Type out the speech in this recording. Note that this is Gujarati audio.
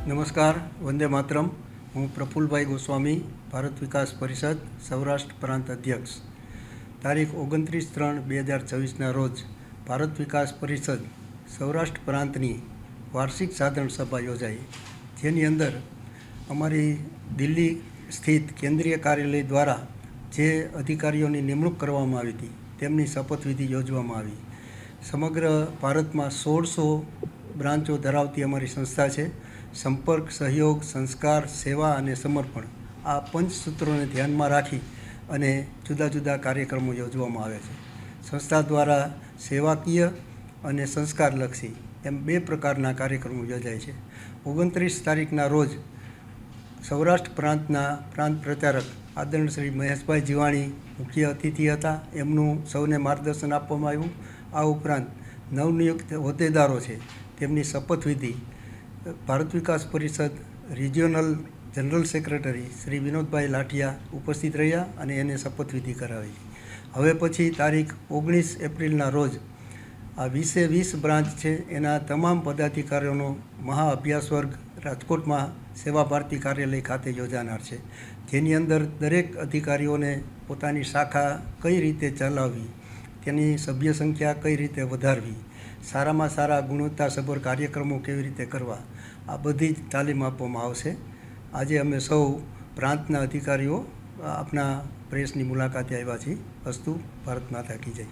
નમસ્કાર, વંદે માતરમ. હું પ્રફુલભાઈ ગોસ્વામી, ભારત વિકાસ પરિષદ સૌરાષ્ટ્ર પ્રાંત અધ્યક્ષ. તારીખ 29/3/2024ના રોજ ભારત વિકાસ પરિષદ સૌરાષ્ટ્ર પ્રાંતની વાર્ષિક સાધારણ સભા યોજાઈ, જેની અંદર અમારી દિલ્હી સ્થિત કેન્દ્રીય કાર્યાલય દ્વારા જે અધિકારીઓની નિમણૂક કરવામાં આવી હતી તેમની શપથવિધિ યોજવામાં આવી. સમગ્ર ભારતમાં 1600 બ્રાન્ચો ધરાવતી અમારી સંસ્થા છે. સંપર્ક, સહયોગ, સંસ્કાર, સેવા અને સમર્પણ આ પંચસૂત્રોને ધ્યાનમાં રાખી અને જુદા જુદા કાર્યક્રમો યોજવામાં આવે છે. સંસ્થા દ્વારા સેવાકીય અને સંસ્કારલક્ષી એમ 2 પ્રકારના કાર્યક્રમો યોજાય છે. 29 તારીખના રોજ સૌરાષ્ટ્ર પ્રાંતના પ્રાંત પ્રચારક આદરણીય શ્રી મહેશભાઈ જીવાણી મુખ્ય અતિથિ હતા. એમનું સૌને માર્ગદર્શન આપવામાં આવ્યું. આ ઉપરાંત નવનિયુક્ત હોદ્દેદારો છે તેમની શપથવિધિ ભારત વિકાસ પરિષદ regional general secretary Shri Vinodbhai Lathiya ઉપસ્થિત રહ્યા અને એને શપથવિધિ કરાવી. હવે પછી તારીખ 19 એપ્રિલના રોજ આ 20 બ્રાન્ચ છે એના તમામ પદાધિકારીઓનો મહા અભ્યાસ વર્ગ રાજકોટમાં સેવા ભારતી કાર્યાલય ખાતે યોજાનાર છે, જેની અંદર દરેક અધિકારીઓને પોતાની શાખા કઈ રીતે ચલાવવી, તેની સભ્ય સંખ્યા કઈ રીતે વધારવી, સારામાં સારા ગુણવત્તાસભર કાર્યક્રમો કેવી રીતે કરવા, આ બધી જ તાલીમ આપવામાં આવશે. આજે અમે સૌ પ્રાંતના અધિકારીઓ આપના પ્રેસની મુલાકાતે આવ્યા છીએ. અસ્તુ. ભારત માતા કી જય.